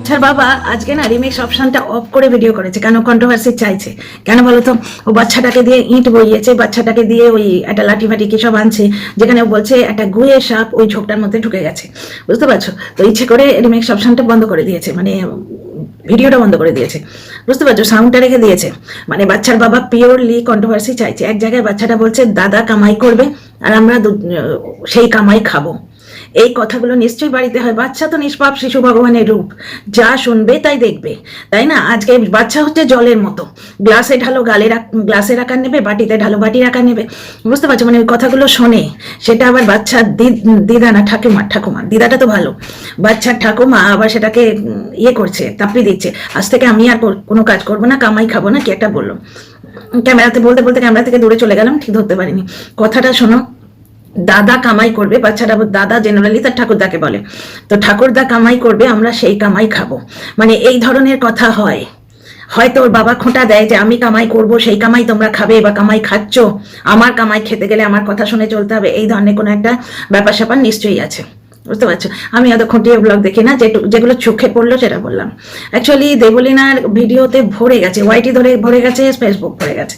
বাচ্চার বাবা আজকে না রিমিক্স অপশনটা অফ করে ভিডিও করেছে, কেন কন্ট্রোভার্সি চাইছে কেন বলো তো? ও বাচ্চাটাকে দিয়ে ইট বইয়েছে, বাচ্চাটাকে দিয়ে ওই একটা লাঠি ফাটি কি সব আনছে, যেখানে ও বলছে একটা গুয়ে সাপ ওই ঝোপটার মধ্যে ঢুকে গেছে, বুঝতে পারছো? তো ইচ্ছে করে রিমিক্স অপশনটা বন্ধ করে দিয়েছে, মানে ভিডিওটা বন্ধ করে দিয়েছে, বুঝতে পারছো? সাউন্ডটা রেখে দিয়েছে। মানে বাচ্চার বাবা পিওরলি কন্ট্রোভার্সি চাইছে। এক জায়গায় বাচ্চাটা বলছে দাদা কামাই করবে আর আমরা সেই কামাই খাবো। এই কথাগুলো নিশ্চয়ই বাড়িতে হয়। বাচ্চা তো নিষ্পাপ শিশু, ভগবানের রূপ, যা শুনবে তাই দেখবে, তাই না? আজকে বাচ্চা হচ্ছে জলের মতো, গ্লাসে ঢালো গ্লাসের আকার নেবে, বাটিতে ঢালো বাটির আকার নেবে, বুঝতে পারছো? মানে ওই কথাগুলো শোনে, সেটা আবার বাচ্চার দিদা না ঠাকুমা, দিদাটা তো ভালো, বাচ্চার ঠাকুমা আবার সেটাকে ইয়ে করছে, তাপিয়ে দিচ্ছে, আজ থেকে আমি আর কোনো কাজ করবো না, কামাই খাবো না, কি একটা বললো। ক্যামেরাতে বলতে বলতে ক্যামেরা থেকে দূরে চলে গেলাম, ঠিক ধরতে পারিনি। কথাটা শোনো, দাদা কামাই করবে, বাচ্চাটা দাদা জেনারেলি তার ঠাকুরদাকে বলে, তো ঠাকুরদা কামাই করবে আমরা সেই কামাই খাবো, মানে এই ধরনের কথা হয়। হয়তো ওর বাবা খোঁটা দেয় যে আমি কামাই করব সেই কামাই তোমরা খাবে, বা কামাই খাচ্ছ, আমার কামাই খেতে গেলে আমার কথা শুনে চলতে হবে, এই ধরনের কোনো একটা ব্যাপার স্যাপার নিশ্চয়ই আছে, বুঝতে পারছো? আমি এত খুঁটিয়ে ব্লগ দেখি না, যেগুলো চোখে পড়লো সেটা বললাম। অ্যাকচুয়ালি দেবলীনার ভিডিওতে ভরে গেছে, ওয়াইটি ধরে ভরে গেছে, ফেসবুক ভরে গেছে।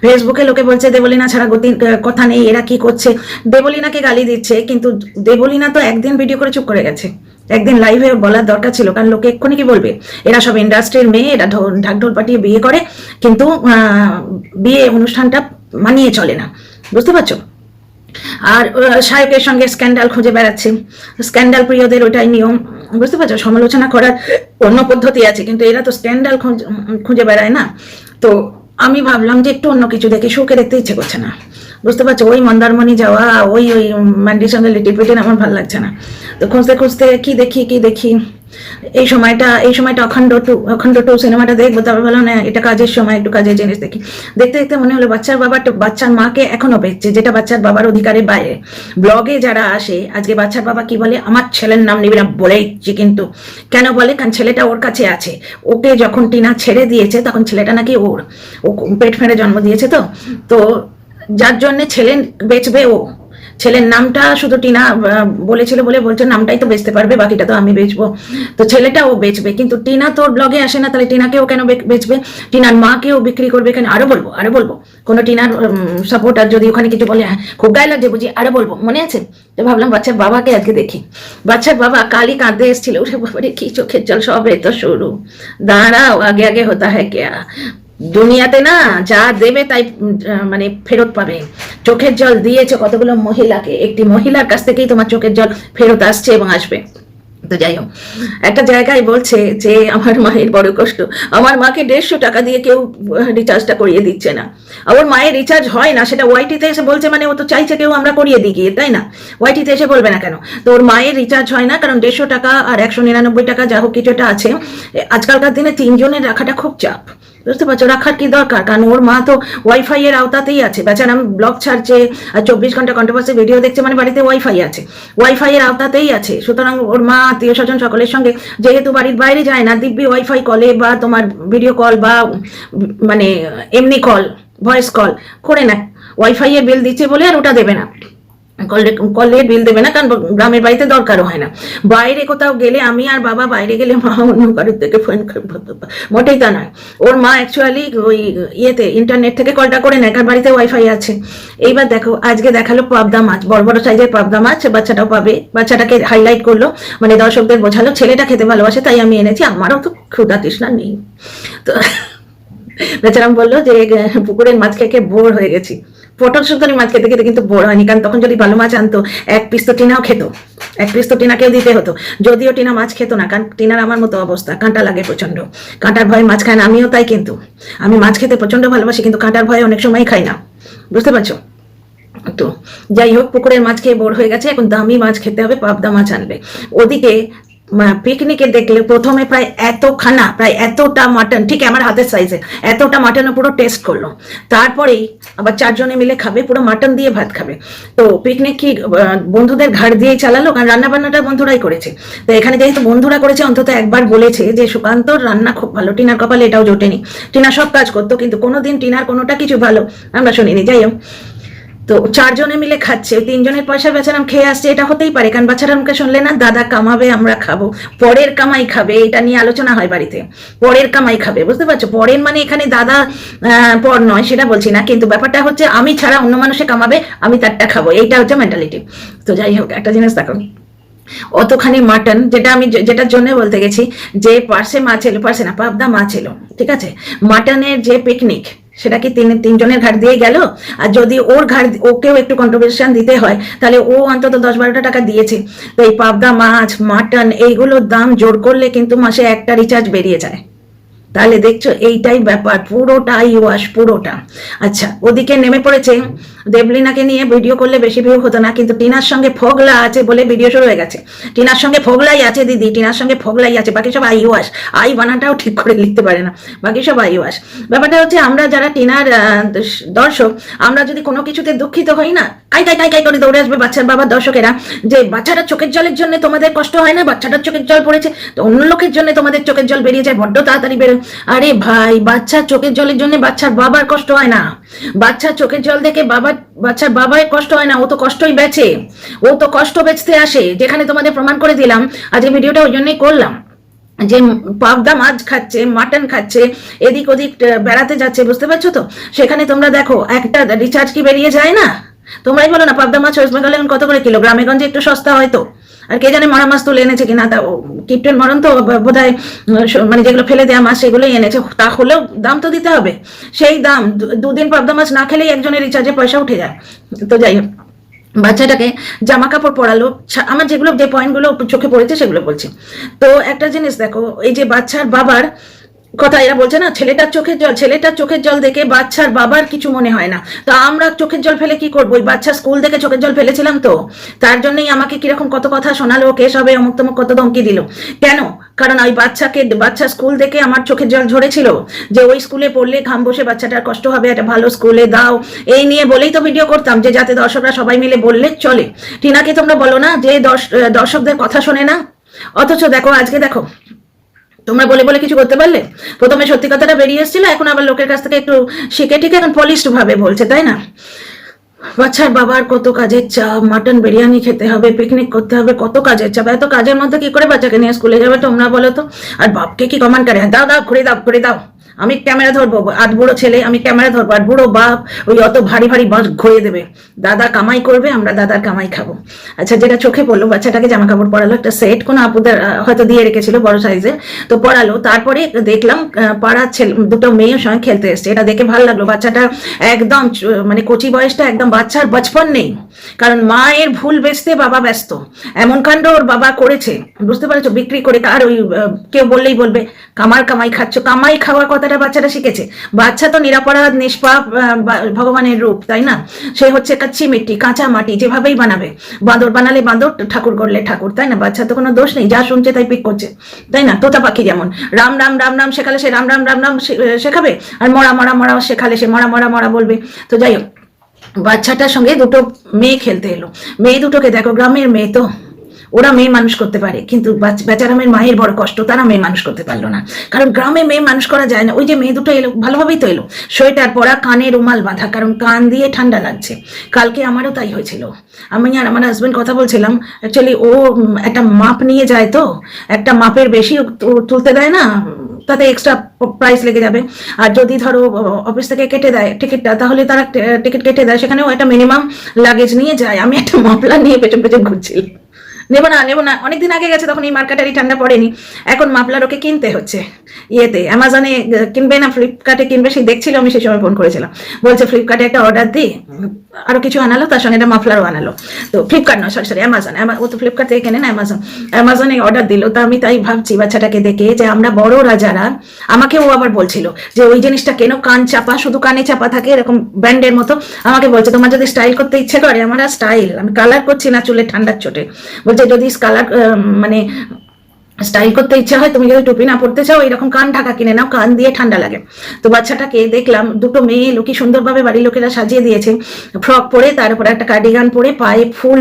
ফেসবুকে লোকে বলছে দেবলীনা ছাড়া গতির কথা নেই, এরা কি করছে, দেবলীনাকে গালি দিচ্ছে, কিন্তু দেবলীনা তো একদিন ভিডিও করে চুপ করে গেছে, একদিন লাইভে বলার দরকার ছিল, কারণ লোকে এক্ষুনি কি বলবে, এরা সব ইন্ডাস্ট্রির মেয়ে, এরা ঢাকঢোল পাঠিয়ে বিয়ে করে, কিন্তু বিয়ে অনুষ্ঠানটা মানিয়ে চলে না, বুঝতে পারছো? আর শায়কের সঙ্গে স্ক্যান্ডাল খুঁজে বেড়াচ্ছে, স্ক্যান্ডাল প্রিয়দের ওটাই নিয়ম, বুঝতে পারছো? সমালোচনা করার অন্য পদ্ধতি আছে, কিন্তু এরা তো স্ক্যান্ডাল খুঁজে বেড়ায় না। তো আমি ভাবলাম যে একটু অন্য কিছু দেখে, শোকে দেখতে ইচ্ছে করছে না, বুঝতে পারছো? ওই মন্দারমণি যাওয়া, ওই ম্যান্ডির সঙ্গে লিটিল পিটিন আমার ভালো লাগছে না। তো খুঁজতে খুঁজতে কি দেখি এই সময়টা অখণ্ড টু সিনেমাটা দেখবো, তারপর বললাম না এটা কাজের সময়, একটু কাজের জিনিস দেখি। দেখতে দেখতে মনে হলো বাচ্চার মাকে এখনো বেচছে, যেটা বাচ্চার বাবার অধিকারের বাইরে। ব্লগে যারা আসে, আজকে বাচ্চার বাবা কি বলে, আমার ছেলের নাম নিবি না বলেইছি, কিন্তু কেন বলে, কারণ ছেলেটা ওর কাছে আছে। ওকে যখন টিনা ছেড়ে দিয়েছে তখন ছেলেটা নাকি ও পেট ফেঁড়ে জন্ম দিয়েছে, তো যার জন্য ছেলে বেচবে, ও ছেলের নামটা শুধু টিনা বলেছিল বলে বলছে নামটাই তো বেচতে পারবে, বাকিটা তো আমি বেচবো, তো ছেলেটা ও বেচবে। কিন্তু টিনা তোর ব্লগে আসে না, তাহলে টিনাকেও কেন বেচবে? টিনার মাকেও বিক্রি করবে কেন? আরো বলবো কোনো টিনার সাপোর্টার যদি ওখানে কিছু বলে, হ্যাঁ খুব গায়ে লাগছে বুঝি, আরো বলবো, মনে আছে? তো ভাবলাম বাচ্চার বাবাকে আজকে দেখি। বাচ্চার বাবা কালই কাঁদতে এসেছিল, উঠে বাবারে কি চোখের জল, সবে তো শুরু, দাঁড়াও আগে আগে হতা হ্যাঁ কেয়া, দুনিয়াতে না যা দেবে তাই মানে ফেরত পাবে। চোখের জল দিয়েছে কতগুলো মহিলাকে, একটি মহিলার কাছ থেকেই তোমার চোখের জল ফেরত আসছে এবং আসবে। তো যাই হোক, একটা জায়গায় বলছে যে আমার মায়ের বড় কষ্ট, আমার মাকে 150 টাকা দিয়ে কেউ রিচার্জটা করিয়ে দিচ্ছে না। ওর মায়ের রিচার্জ হয় না, সেটা ওয়াইটিতে এসে বলছে, মানে ও তো চাইছে কেউ আমরা করিয়ে দিই গিয়ে, তাই না? ওয়াইটিতে এসে বলবে না কেন? তো ওর মায়ের রিচার্জ হয় না, কারণ 150 টাকা আর 199 টাকা যা হোক কিছুটা আছে। আজকালকার দিনে 3 জনের রাখাটা খুব চাপ, বুঝতে পারছো? রাখার কি দরকার, কারণ ওর মা তো ওয়াইফাই এর আওতাতেই আছে, বেচারা ব্লগ ছাড়ছে আর 24 ঘন্টা কন্ট্রোভার্সি ভিডিও দেখছে, মানে বাড়িতে ওয়াইফাই আছে, ওয়াইফাই এর আওতাতেই আছে। সুতরাং ওর মা আত্মীয় স্বজন সকলের সঙ্গে যেহেতু বাড়ির বাইরে যায় না, দিব্যি ওয়াইফাই কলে বা তোমার ভিডিও কল বা মানে এমনি কল, ভয়েস কল করে না, ওয়াইফাই এর বিল দিচ্ছে বলে আর ওটা দেবে না, কলে বিল দেবে না, কারণ গ্রামের বাড়িতে দরকারও হয় না। বাইরে কোথাও গেলে, আমি আর বাবা বাইরে গেলে মা অন্য কারোর থেকে ফোন করবো, মোটেই তা নয়। ওর মা অ্যাকচুয়ালি ওই ইন্টারনেট থেকে কলটা করে নেয়, কারণ বাড়িতে ওয়াইফাই আছে। এইবার দেখো, আজকে দেখালো পাবদা মাছ, বড় বড় সাইজের পাবদা মাছ, বাচ্চাটাও পাবে, বাচ্চাটাকে হাইলাইট করলো, মানে দর্শকদের বোঝালো ছেলেটা খেতে ভালোবাসে তাই আমি এনেছি, আমারও তো ক্ষুধা তৃষ্ণা নেই। তো বেচারাম বললো যে পুকুরের মাছ খেয়ে বোর হয়ে গেছি। পটল সুন্দরী মাছ খেতে খেতে কিন্তু বোর হয়নি, কারণ তখন যদি ভালো মাছ আনতো 1 পিস তো টিনাও খেত, 1 পিস তো টিনাকেও দিতে হতো। যদিও টিনা মাছ খেত না, কারণ টিনার আমার মতো অবস্থা, কাঁটা লাগে প্রচন্ড, কাঁটার ভয়ে মাছ খায় না, আমিও তাই। কিন্তু আমি মাছ খেতে প্রচন্ড ভালোবাসি, কিন্তু কাঁটার ভয়ে অনেক সময় খাই না, বুঝতে পারছো? তো যাই হোক, পুকুরের মাছ খেয়ে বোর হয়ে গেছে, এখন দামি মাছ খেতে হবে, পাবদা মাছ আনবে। ওদিকে পিকনিকে দেখলে প্রথমে প্রায় এতটা মাটন, ঠিক আমার হাতের সাইজে এতটা মাটন পুরো টেস্ট করলো, তারপরেই আবার 4 জনে মিলে খাবে, পুরো মাটন দিয়ে ভাত খাবে। তো পিকনিক কি বন্ধুদের ঘাড় দিয়েই চালালো, কারণ রান্না বান্নাটা বন্ধুরাই করেছে। তো এখানে যেহেতু বন্ধুরা করেছে, অন্তত একবার বলেছে যে সুকান্তর রান্না খুব ভালো, টিনার কপালে এটাও জোটেনি। টিনা সব কাজ করতো, কিন্তু কোনোদিন টিনার কোনোটা কিছু ভালো আমরা শুনিনি। যাই হোক, তো 4 জনে মিলে খাচ্ছে, 3 জনের পয়সা বেচারাম খেয়ে আসছে, এটা হতেই পারে, কারণ বাচ্চারা মুখে শুনলে না দাদা কামাবে আমরা খাবো, পরের কামাই খাবে, এটা নিয়ে আলোচনা হয় বাড়িতে, পরের কামাই খাবে, বুঝতে পারছো? পরের মানে এখানে দাদা পর নয় সেটা বলছি না, কিন্তু ব্যাপারটা হচ্ছে আমি ছাড়া অন্য মানুষে কামাবে, আমি তারটা খাবো, এইটা হচ্ছে মেন্টালিটি। তো যাই হোক, একটা জিনিস দেখো, অতখানি মাটন, যেটার জন্য বলতে গেছি যে পার্সে মাছ এলো, পার্সে না পাবদা মাছ এলো, ঠিক আছে, মাটনের যে পিকনিক সেটা কি তিনজনের ঘাট দিয়ে গেল? আর যদি ওর ঘাট ওকেও একটু কন্ট্রিবিউশন দিতে হয় তাহলে ও অন্তত 10-12টা টাকা দিয়েছে। তো এই পাবদা মাছ, মাটন, এইগুলোর দাম জোর করলে কিন্তু মাসে একটা রিচার্জ বেরিয়ে যায়। তাহলে দেখছো এইটাই ব্যাপার, পুরোটাই ওয়াশ, পুরোটা। আচ্ছা, ওদিকে নেমে পড়েছে, দেবলিনাকে নিয়ে ভিডিও করলে বেশি ভিউ হতো না, কিন্তু টিনার সঙ্গে ফগলা আছে বলে ভিডিও শুরু হয়ে গেছে। টিনার সঙ্গে ফগলাই আছে দিদি, টিনার সঙ্গে ফগলাই আছে, বাকি সব আই ওয়াশ, আই বানাটাও ঠিক করে লিখতে পারে না, বাকি সব আই ওয়াশ। ব্যাপারটা হচ্ছে আমরা যারা টিনার দর্শক, আমরা যদি কোনো কিছুতে দুঃখিত হই না, কাই কাই কাই কাই করে দৌড়ে আসবে বাচ্চার বাবার দর্শকেরা, যে বাচ্চাটার চোখের জলের জন্য তোমাদের কষ্ট হয় না, বাচ্চাটার চোখের জল পড়েছে তো অন্য লোকের জন্য তোমাদের চোখের জল বেরিয়ে যায়, বড্ড তাড়াতাড়ি বেরোয়। আরে ভাই, বাচ্চার চোখের জলের জন্য বাচ্চার বাবার কষ্ট হয় না, বাচ্চার চোখের জল দেখে বাচ্চার বাবার কষ্ট হয় না, ও তো কষ্টই বেচে, ও তো কষ্ট বেচতে আসে, যেখানে তোমাদের প্রমাণ করে দিলাম। আজকে ভিডিওটা ওই জন্যই করলাম যে পাবদা মাছ খাচ্ছে, মাটন খাচ্ছে, এদিক ওদিক বেড়াতে যাচ্ছে, বুঝতে পারছো তো? সেখানে তোমরা দেখো একটা রিচার্জ কি বেরিয়ে যায় না? তোমরাই বলো না, পাবদা মাছ ওয়েস্ট বেঙ্গলে কত করে কিলো? গ্রামে গঞ্জে একটু সস্তা হয়তো, আর কে জানে মরা মাছ তুলে এনেছে কিনা, তা কিপটেন মরণ তো বোধ হয়, মানে যেগুলো ফেলে দেওয়া মাছ সেগুলোই এনেছে, তা হলেও দাম তো দিতে হবে। সেই দাম, 2 দিন পাবদা মাছ না খেলেই একজনের রিচার্জে পয়সা উঠে যায়। তো যাই হোক, বাচ্চাটাকে জামা কাপড় পরালো, আমার যে পয়েন্টগুলো চোখে পড়েছে সেগুলো বলছি। তো একটা জিনিস দেখো, এই যে বাচ্চার বাবার কথা এরা বলছে না, ছেলেটার চোখের জল দেখে বাচ্চার বাবার কিছু মনে হয় না, তো আমরা চোখের জল ফেলে কি করবো? ওই বাচ্চা স্কুল থেকে চোখের জল ফেলেছিলাম, তো তার জন্যই আমাকে কিরকম কত কথা শোনালো, কেস হবে, অমুক তমুক কত ধমকি দিল। কেন? কারণ ওই বাচ্চা স্কুল দেখে আমার চোখের জল ঝরেছিল, যে ওই স্কুলে পড়লে ঘাম বসে বাচ্চাটার কষ্ট হবে, একটা ভালো স্কুলে দাও, এই নিয়ে বলেই তো ভিডিও করতাম, যে যাতে দর্শকরা সবাই মিলে বললে চলে। টিনাকে তোমরা বলো না যে দর্শকদের কথা শোনে না, অথচ দেখো আজকে দেখো, তোমরা বলে বলে কিছু করতে পারলে? প্রথমে সত্যি কথাটা বেরিয়ে এসেছিল, এখন আবার লোকের কাছ থেকে একটু শিখে ঠিক এখন পলিশড ভাবে বলছে, তাই না? বাচ্চার বাবার কত কাজের চাপ, মাটন বিরিয়ানি খেতে হবে, পিকনিক করতে হবে, কত কাজের চাপ, এত কাজের মধ্যে কি করে বাচ্চাকে নিয়ে স্কুলে যাবে তোমরা বলো তো? আর বাপকে কি কমান্ড করে, দাও দাও ঘুরে দাও, আমি ক্যামেরা ধরবো, আধ বুড়ো ছেলে আমি ক্যামেরা ধরবো, আর বুড়ো বাপ ওই অত ভারী ভারী বাস ঘুরিয়ে দেবে, দাদা কামাই করবে, আমরা দাদার কামাই খাবো। আচ্ছা, যেটা চোখে পড়লো, বাচ্চাটাকে জামা কাপড় পরালো, একটা সেট কোনো আপুদের হয়তো দিয়ে রেখেছিল বড় সাইজের, তো পরালো। তারপরে দেখলাম পাড়ার ছেলে দুটো মেয়ের সঙ্গে খেলতে এসছে, এটা দেখে ভালো লাগলো। বাচ্চাটা একদম মানে কচি বয়সটা একদম, বাচ্চার বচপন নেই, কারণ মায়ের ভুল বেচতে বাবা ব্যস্ত, এমন কাণ্ড ওর বাবা করেছে, বুঝতে পারছো? বিক্রি করে, আর ওই কেউ বললেই বলবে কামাই খাচ্ছ, কামাই খাওয়ার কথাটা বাচ্চাটা শিখেছে। বাচ্চা তো নিরাপরাধ নিষ্পাপ ভগবানের রূপ, তাই না? সে হচ্ছে কাচ্চি মিট্টি, কাঁচা মাটি, যেভাবেই বানাবে, বাঁদর বানালে বাঁদর, ঠাকুর করলে ঠাকুর, তাই না? বাচ্চা তো কোনো দোষ নেই, যা শুনছে তাই পিক করছে, তাই না? তোতা পাখি যেমন রাম রাম রাম রাম শেখালে সে রাম রাম রাম রাম শেখাবে, আর মরা মরা মরা শেখালে সে মরা মরা মরা বলবে। তো যাই হোক, বাচ্চাটার সঙ্গে দুটো মেয়ে খেলতে এলো, মেয়ে দুটোকে দেখো, গ্রামের মেয়ে তো, ওরা মেয়ে মানুষ করতে পারে, কিন্তু বেচারামের মায়ের বড় কষ্ট, তারা মেয়ে মানুষ করতে পারলো না, কারণ গ্রামে মেয়ে মানুষ করা যায় না। ওই যে মেয়ে দুটো এলো, ভালোভাবেই তো এলো, সোয়েটার পরা, কানে রুমাল বাঁধা, কারণ কান দিয়ে ঠান্ডা লাগছে। কালকে আমারও তাই হয়েছিল, আমি আর আমার হাজবেন্ড কথা বলছিলাম, অ্যাকচুয়ালি ও একটা মাপ নিয়ে যায়, তো একটা মাপের বেশি তুলতে দেয় না, তাতে এক্সট্রা প্রাইস লেগে যাবে। আর যদি ধরো অফিস থেকে কেটে দেয় টিকিটটা, তাহলে তারা টিকিট কেটে দেয়, সেখানেও একটা মিনিমাম লাগেজ নিয়ে যায়। আমি একটা মাফলার নিয়ে পেছন পেছন ঘুরছিলাম, নেবো না, অনেকদিন আগে গেছে, তখন এই মার্কেটারি ঠান্ডা পড়েনি, এখন মাফলার ওকে কিনতে হচ্ছে, ইয়েতে অ্যামাজনে কিনবে না ফ্লিপকার্টে কিনবে, সেই দেখছিল, আমি সেই সময় ফোন করেছিলাম, বলছে ফ্লিপকার্টে একটা অর্ডার দিই, আরো কিছু আনালো, তার সঙ্গে একটা মাফলারও আনালো। তো ফ্লিপকার্ট নয়, সরি অ্যামাজন, ও তো ফ্লিপকার্ট থেকে কেনে না, অ্যামাজনে অর্ডার দিল। তো আমি তাই ভাবছি বাচ্চাটাকে দেখে, যে আমরা বড়রা যারা, আমাকে ও আবার বলছিল যে ওই জিনিসটা কেন কান চাপা, শুধু কানে চাপা থাকে এরকম ব্যান্ডের মতো, আমাকে বলছে তোমার যদি স্টাইল করতে ইচ্ছে করে, আমার আর স্টাইল, আমি কালার করছি না চুলে ঠান্ডার চোটে, বলছে যদি কালার মানে স্টাইল করতে ইচ্ছা হয়, তুমি যদি টুপি না পড়তে চাও, এরকম কান ঢাকা কিনে নাও, কান দিয়ে ঠান্ডা লাগে। তো বাচ্চাটাকে দেখলাম, দুটো মেয়ে লোকে সুন্দরভাবে বাড়ির লোকেরা সাজিয়ে দিয়েছে, ফ্রক পরে, তার উপরে একটা কার্ডিগান পরে, পায়ে ফুল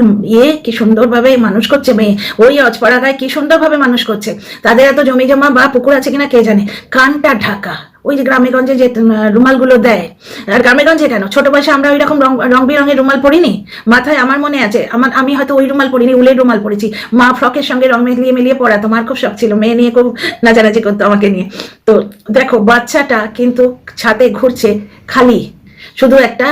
কি সুন্দরভাবে মানুষ করছে মেয়ে, ওই অজপাড়া গায়ে কি সুন্দরভাবে মানুষ করছে। তাদের এত জমি জমা বা পুকুর আছে কিনা কে জানে, কানটা ঢাকা, ওই যে গ্রামেগঞ্জে যে রুমালগুলো দেয়, আর গ্রামেগঞ্জে কেন, ছোট বয়সে আমরা ওই রকম রং বেরঙের রুমাল পরিনি, মাথায় আমার মনে আছে, আমি হয়তো ওই রুমাল পরিনি, উলের রুমাল পরেছি, মা ফ্রকের সঙ্গে রং মিলিয়ে মিলিয়ে পরাতো, আমার খুব শখ ছিল, মেয়ে নিয়ে খুব নাচানাচি করতো আমাকে নিয়ে। তো দেখো বাচ্চাটা কিন্তু ছাদে ঘুরছে খালি, শুধু একটা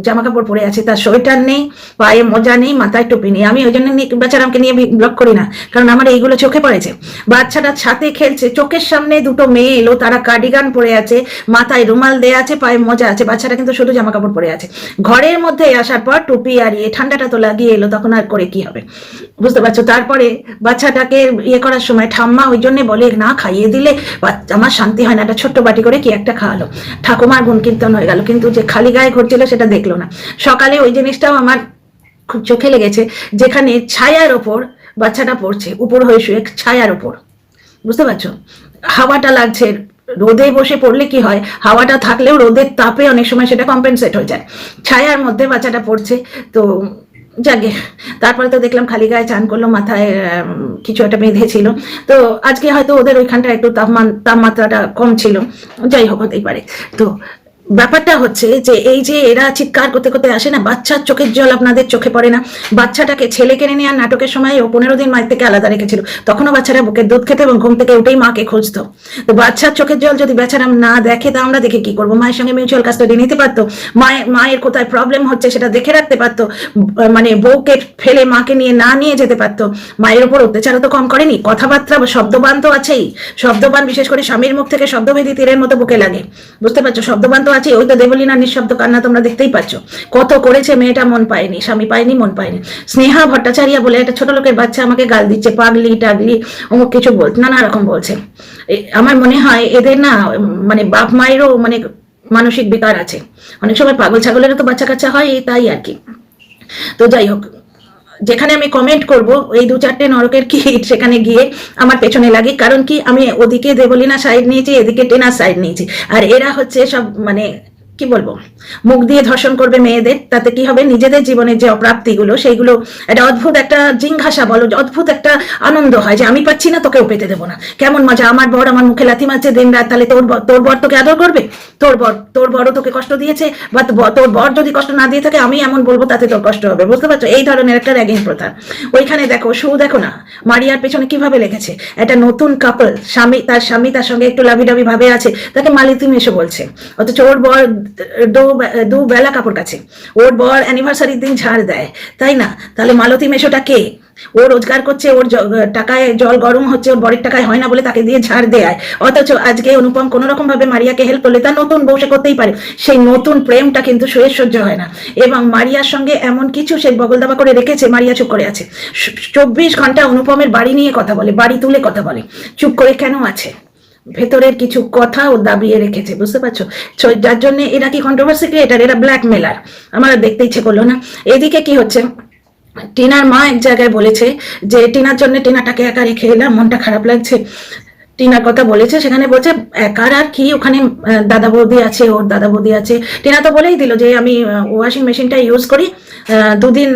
জামা কাপড় পরে আছে, তার সোয়েটার নেই, পায়ে মোজা নেই, মাথায় টুপি নেই। আমি ওই জন্য বেচারামকে নিয়ে ব্লগ করি না, কারণ আমার এইগুলো চোখে পড়েছে। বাচ্চাটা ছাদে খেলছে, চোখের সামনে দুটো মেয়ে এলো, তারা কার্ডিগান পরে আছে, মাথায় রুমাল দেয়া আছে, পায়ে মোজা আছে, বাচ্চাটা কিন্তু শুধু জামা কাপড় পরে আছে। ঘরের মধ্যে আসার পর টুপি আরিয়ে ঠান্ডাটা তো লাগিয়ে এলো, তখন আর করে কি হবে, বুঝতে পারছো? তারপরে বাচ্চাটাকে ইয়ে করার সময় ঠাম্মা ওই জন্য বলে না খাইয়ে দিলে আমার শান্তি হয় না, একটা ছোট্ট বাটি করে কি একটা খাওয়ালো, ঠাকুমার গুণ কীর্তন হয়ে গেল, কিন্তু যে খালি গায়ে ঘুরছিল সেটা দেখলো না। সকালে ওই জিনিসটাও আমার খুব চোখে লেগেছে, যেখানে ছায়ার ওপর বাচ্চাটা পড়ছে, উপর হয়ে শুয়ে ছায়ার ওপর, বুঝতে পারছো? হাওয়াটা লাগছে, রোদে বসে পড়লে কি হয়, হাওয়াটা থাকলেও রোদের তাপে অনেক সময় সেটা কম্পেনসেট হয়ে যায়, ছায়ার মধ্যে বাচ্চাটা পড়ছে। তো যাকে তারপরে তো দেখলাম খালি গায়ে চান করলো, মাথায় কিছু একটা বেঁধেছিল। তো আজকে হয়তো ওদের ওইখানটা একটু তাপমাত্রাটা কম ছিল, যাই হোক হতেই পারে। তো ব্যাপারটা হচ্ছে যে এই যে এরা চিৎকার করতে করতে আসে না, বাচ্চার চোখের জল আপনাদের চোখে পড়ে না? বাচ্চাটাকে ছেলে কেড়ে নেওয়ার নাটকের সময় ও 15 দিন মায়ের থেকে আলাদা রেখেছিল, তখনও বাচ্চারা বুকের দুধ খেতে এবং ঘুম থেকে উঠেই মাকে খুঁজতো। তো বাচ্চার চোখের জল যদি বেচারা না দেখে, তা আমরা দেখে কি করবো? মায়ের সঙ্গে মিউচুয়াল কাস্টাডি নিতে পারতো, মায়ের কোথায় প্রবলেম হচ্ছে সেটা দেখে রাখতে পারতো, মানে বউকে ফেলে মাকে নিয়ে না নিয়ে যেতে পারতো। মায়ের উপর অত্যাচারও তো কম করেনি, কথাবার্তা শব্দবান তো আছেই, শব্দবান বিশেষ করে স্বামীর মুখ থেকে শব্দভেদী তীরের মতো বুকে লাগে, বুঝতে পারছো? শব্দবান তো আছে, ওই তো দেবলীনার নিঃশব্দ কান্না তোমরা দেখতেই পাচ্ছ, কত করেছে মেয়েটা, মন পায়নি, স্বামী পায়নি, মন পায়নি। স্নেহা ভট্টাচার্য বলে একটা ছোট লোকের বাচ্চা আমাকে গাল দিচ্ছে, পাগলি টাগলি অমুক কিছু বলছে, নানা রকম বলছে। আমার মনে হয় এদের না মানে বাপ মায়েরও মানে মানসিক বিকার আছে, অনেক সময় পাগল ছাগলেরও তো বাচ্চা কাচ্চা হয়, তাই আর কি। তো যাই হোক, যেখানে আমি কমেন্ট করব এই 2-4টে নরকের কিট সেখানে গিয়ে আমার পেছনে লাগে, কারণ কি আমি ওদিকে দেবলীনা সাইড নিয়েছি, এদিকে টেনার সাইড নিয়েছি, আর এরা হচ্ছে সব মানে কি বলবো, মুখ দিয়ে ধর্ষণ করবে মেয়েদের, তাতে কি হবে, নিজেদের জীবনের যে অপ্রাপ্তিগুলো সেইগুলো একটা অদ্ভুত একটা জিঙ্ঘাসা বলো, অদ্ভুত একটা আনন্দ হয় যে আমি পাচ্ছি না তোকেও পেতে দেবো না, কেমন মজা, আমার বর আমার মুখে লাথি মারছে দিন রাত, তাহলে তোর বর তোকে আদর করবে? তোর বড় তোকে কষ্ট দিয়েছে, বা তোর বর যদি কষ্ট না দিয়ে থাকে আমি এমন বলবো তাতে তোর কষ্ট হবে, বুঝতে পারছো? এই ধরনের একটা র্যাগিং প্রথা। ওইখানে দেখো দেখো না মারিয়ার পেছনে কিভাবে লেগেছে, একটা নতুন কাপল, তার স্বামী তার সঙ্গে একটু লাভিডাভি ভাবে আছে, তাকে মালিতি মেশো বলছে, অথচ ওর বর দু বেলা কাপড় কাছে, ওর বর অ্যানিভার্সারির দিন ঝাড় দেয়, তাই না? তাহলে মালতী মেশোটা কে? ও রোজগার করছে, ওর টাকায় জল গরম হচ্ছে, ওর বরের টাকায় হয় না বলে তাকে দিয়ে ঝাড় দেয়, অথচ আজকে অনুপম কোনো রকম ভাবে মারিয়াকে হেল্প করলে তার নতুন বউ সে করতেই পারে, সেই নতুন প্রেমটা কিন্তু সহ্য হয় না। এবং মারিয়ার সঙ্গে এমন কিছু সে বগল দাবা করে রেখেছে, মারিয়া চুপ করে আছে, 24 ঘন্টা অনুপমের বাড়ি নিয়ে কথা বলে, বাড়ি তুলে কথা বলে, চুপ করে কেন আছে? ভেতরের কিছু কথা ও দাবিয়ে রেখেছে, বুঝতে পারছো? যার জন্য এরা কি কন্ট্রোভার্সি ক্রিয়েটার, এরা ব্ল্যাকমেলার, আমার দেখতে ইচ্ছে করলো না। এদিকে কি হচ্ছে, টিনার মা এক জায়গায় বলেছে যে টিনার জন্য টিনাটাকে একা রেখে এলাম, মনটা খারাপ লাগছে, টিনার কথা বলেছে, সেখানে বলছে একার আর কি, ওখানে দাদা বৌদি আছে, ওর দাদা বৌদি আছে। টিনা তো বলেই দিল যে আমি ওয়াশিং মেশিনটা ইউজ করি, 2 দিন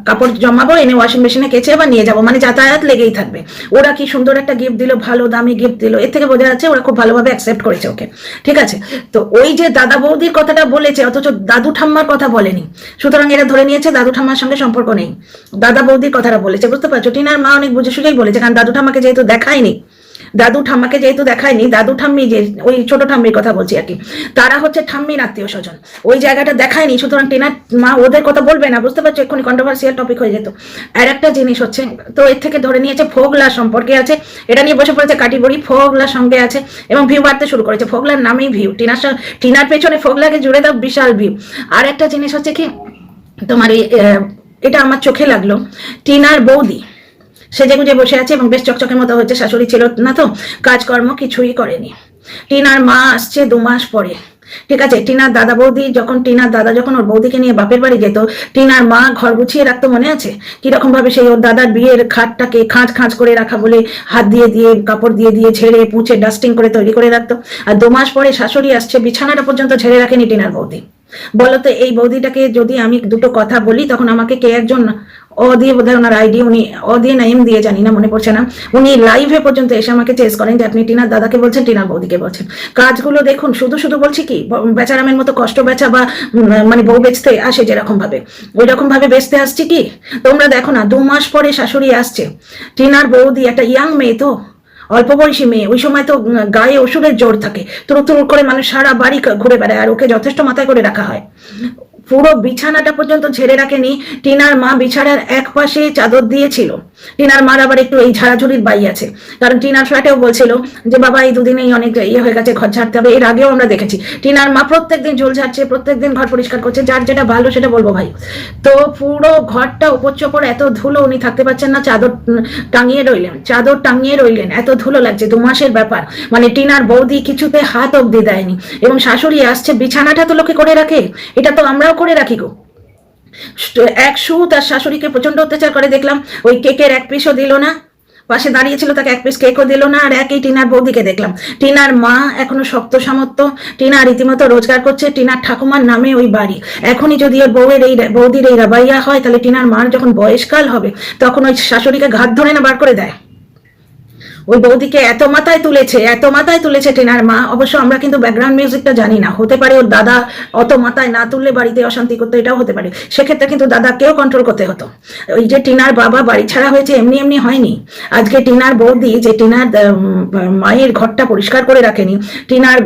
কাপড় জমাবো, এনে ওয়াশিং মেশিনে কেচে আবার নিয়ে যাবো, মানে যাতায়াত লেগেই থাকবে। ওরা কি সুন্দর একটা গিফট দিল, ভালো দামি গিফট দিল, এর থেকে বোঝা যাচ্ছে ওরা খুব ভালোভাবে অ্যাকসেপ্ট করেছে ওকে, ঠিক আছে? তো ওই যে দাদা বৌদির কথাটা বলেছে, অথচ দাদু ঠাম্মার কথা বলেনি, সুতরাং এরা ধরে নিয়েছে দাদু ঠাম্মার সঙ্গে সম্পর্ক নেই, দাদা বৌদির কথাটা বলেছে, বুঝতে পারছো? টিনার মা অনেক বুঝে সুঝেই বলেছে, কারণ দাদু ঠাম্মাকে যেহেতু দেখায়নি, দাদু ঠাম্মি যে ওই ছোট ঠাম্মির কথা বলছি আর কি, তারা হচ্ছে ঠাম্মির আত্মীয় স্বজন, ওই জায়গাটা দেখায়নি, সুতরাং টিনার মা ওদের কথা বলবে না, বুঝতে পারছো? এক্ষুনি কন্ট্রোভার্সিয়াল টপিক হয়ে যেত। আর একটা জিনিস হচ্ছে, তো এর থেকে ধরে নিয়েছে ফোগলা সম্পর্কে আছে, এটা নিয়ে বসে পড়েছে কাটিবড়ি, ফোগলার সঙ্গে আছে এবং ভিউ বাড়তে শুরু করেছে, ফোগলার নামেই ভিউ, টিনার পেছনে ফোগলাকে জুড়ে দাও বিশাল ভিউ। আর একটা জিনিস হচ্ছে কি তোমার এটা আমার চোখে লাগলো, টিনার বৌদি সেজে গুজে বসে আছে এবং বেশ চকচকের মতো হচ্ছে, শাশুড়ি ছিল না তো, কাজকর্ম কিছুই করেনি। টিনার মা আসছে 2 মাস পরে, ঠিক আছে? টিনার দাদা যখন ওর বৌদিকে নিয়ে বাপের বাড়ি যেত, টিনার মা ঘর গুছিয়ে রাখতো, মনে আছে কিরকম ভাবে সেই ওর দাদার বিয়ের খাটটাকে খাঁজ করে রাখা বলে হাত দিয়ে কাপড় দিয়ে ঝেড়ে পুছে ডাস্টিং করে তৈরি করে রাখতো। আর 2 মাস পরে শাশুড়ি আসছে, বিছানাটা পর্যন্ত ঝেড়ে রাখেনি টিনার বৌদি। বলতো এই বৌদিটাকে যদি আমি দুটো কথা বলি তখন আমাকে কে একজন ও দিয়ে বোধহয় ওনার আইডি, উনি ও দিয়ে না এম দিয়ে জানি না, মনে পড়ছে না, উনি লাইভে পর্যন্ত এসে আমাকে চেস করেন যে আপনি টিনার দাদাকে বলছেন, টিনার বৌদিকে বলছেন। কাজগুলো দেখুন, শুধু শুধু বলছি কি বেচারামের মতো কষ্ট বেচা বা মানে বউ বেচতে আসে যেরকম ভাবে, ওই রকম ভাবে বেচতে আসছি কি? তোমরা দেখো না, 2 মাস পরে শাশুড়ি আসছে, টিনার বৌদি একটা ইয়াং মেয়ে, তো অল্প বয়সী মেয়ে, ওই সময় তো গায়ে ওষুধের জোর থাকে, তুরু তুরু করে মানুষ সারা বাড়ি ঘুরে বেড়ায়, আর ওকে যথেষ্ট মাথায় করে রাখা হয়। পুরো বিছানাটা পর্যন্ত ঝেড়ে রাখেনি। টিনার মা বিছানার এক পাশে চাদর দিয়েছিল। টিনার মার আবার একটু এই ঝাড়াঝুড়ির বাই আছে, কারণ টিনার ফ্ল্যাটেও বলছিল যে বাবা এই দুদিনেই অনেক ইয়ে হয়ে গেছে, ঘর ঝাড়তে হবে। এর আগেও আমরা দেখেছি টিনার মা প্রত্যেকদিন ঝোল ঝাড়ছে, প্রত্যেকদিন ঘর পরিষ্কার করছে, যার যেটা ভালো সেটা বলবো ভাই। তো পুরো ঘরটা উপর চোপর এত ধুলো, উনি থাকতে পারছেন না, চাদর টাঙিয়ে রইলেন, এত ধুলো লাগছে। 2 মাসের ব্যাপার, মানে টিনার বৌদি কিছুতে হাত অব্দি দেয়নি, এবং শাশুড়ি আসছে, বিছানাটা তো লোকে করে রাখে, এটা তো আমরাও করে রাখি গো। এক শু তার শাশুড়িকে প্রচন্ড অত্যাচার করে দেখলাম, ওই কেকের 1 পিসও দিল না, পাশে দাঁড়িয়েছিল তাকে 1 পিস কেকও দিল না। আর একই টিনার বৌদিকে দেখলাম, টিনার মা এখনো শক্ত সামর্থ্য, টিনা রীতিমতো রোজগার করছে, টিনার ঠাকুমার নামে ওই বাড়ি। এখনই যদি ওর বৌদির এই রাবাইয়া হয়, তাহলে টিনার মার যখন বয়সকাল হবে তখন ওই শাশুড়িকে ঘাত ধরে না বার করে দেয়। ওই বৌদিকে এত মাথায় তুলেছে টিনার মা। অবশ্য আমরা কিন্তু ব্যাকগ্রাউন্ড মিউজিকটা জানি না, হতে পারে ওর দাদা অত মাথায় না তুললে বাড়িতে অশান্তি করতো, এটাও হতে পারে। সেক্ষেত্রে কিন্তু দাদাকেও কন্ট্রোল করতে হতো। ওই যে টিনার বাবা বাড়ি ছাড়া হয়েছে এমনি এমনি হয়নি। আজকে টিনার বৌদি যে টিনার মায়ের ঘরটা পরিষ্কার করে রাখেনি, টিনার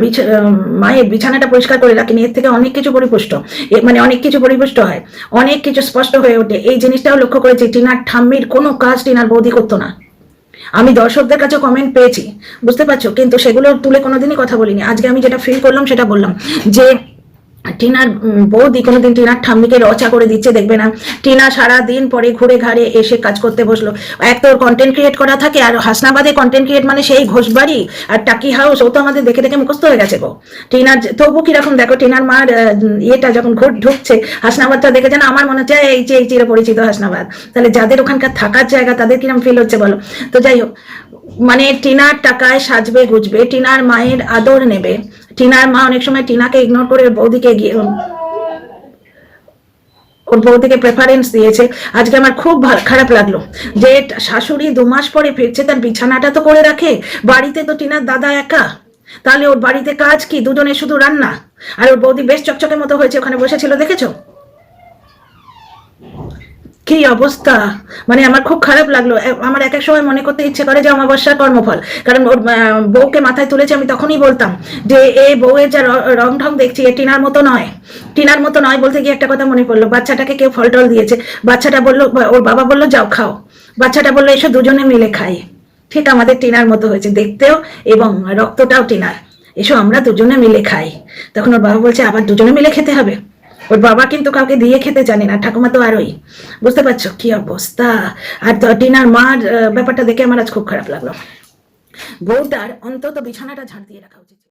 মায়ের বিছানাটা পরিষ্কার করে রাখেনি, এর থেকে অনেক কিছু পরিপুষ্ট, মানে অনেক কিছু পরিপুষ্ট হয়, অনেক কিছু স্পষ্ট হয়ে ওঠে। এই জিনিসটাও লক্ষ্য করেছি, টিনার ঠাম্মির কোনো কাজ টিনার বৌদি করতো না। আমি দর্শকদের কাছে কমেন্ট পেয়েছি, বুঝতে পারছো, কিন্তু সেগুলো তুলে কোনোদিনই কথা বলিনি। আজকে আমি যেটা ফিল করলাম সেটা বললাম, যে টিনার বৌদি কোনোদিন টিনার ঠাম্মিকে রচা করে দিচ্ছে দেখবে না। টিনা সারা দিন পরে ঘুরে ঘাড়ে এসে কাজ করতে বসলো। এক তো কন্টেন্ট ক্রিয়েট করা থাকে, আর হাসনাবাদে কন্টেন্ট ক্রিয়েট মানে সেই ঘোষবাড়ি আর টাকি হাউস, ও তো আমাদের দেখে দেখে মুখস্থ হয়ে গেছে গো। টিনার তবু কিরকম দেখো, টিনার মার ইয়েটা যখন ঘুর ঢুকছে, হাসনাবাদটা দেখে যেন আমার মনে হচ্ছে এই চির পরিচিত হাসনাবাদ। তাহলে যাদের ওখানকার থাকার জায়গা তাদের কিরকম ফিল হচ্ছে বলো তো। যাই হোক, মানে টিনার টাকায় সাজবে গুজবে, টিনার মায়ের আদর নেবে। টিনার মা অনেক সময় টিনাকে ইগনোর করে ওর বৌদিকে প্রেফারেন্স দিয়েছে। আজকে আমার খুব খারাপ লাগলো যে শাশুড়ি 2 মাস পরে ফিরছে, তার বিছানাটা তো করে রাখে। বাড়িতে তো টিনার দাদা একা, তাহলে ওর বাড়িতে কাজ কি? দুজনে শুধু রান্না। আর ওর বৌদি বেশ চকচকের মতো হয়েছে, ওখানে বসেছিল দেখেছো কি অবস্থা। মানে আমার খুব খারাপ লাগলো। আমার এক এক সময় মনে করতে ইচ্ছে করে যে অমাবস্যার কর্মফল, কারণ ওর বউকে মাথায় তুলেছে। আমি তখনই বলতাম যে এই বউয়ের যা রং ঢং দেখছি, এ টিনার মতো নয়। টিনার মতো নয় বলতে গিয়ে একটা কথা মনে পড়লো, বাচ্চাটাকে কেউ ফল টল দিয়েছে, বাচ্চাটা বললো, ওর বাবা বললো যাও খাও, বাচ্চাটা বললো এসো দুজনে মিলে খাই। ঠিক আমাদের টিনার মতো হয়েছে দেখতেও, এবং রক্তটাও টিনার, এসো আমরা দুজনে মিলে খাই। তখন ওর বাবা বলছে আবার দুজনে মিলে খেতে হবে। ওর বাবা কিন্তু কাউকে দিয়ে খেতে জানে না, ঠাকুমা তো আরোই। বুঝতে পারছো কি অবস্থা। আর টিনার মার ব্যাপারটা দেখে আমার আজ খুব খারাপ লাগলো। বউটার অন্তত বিছানাটা ঝাড় দিয়ে রাখা উচিত।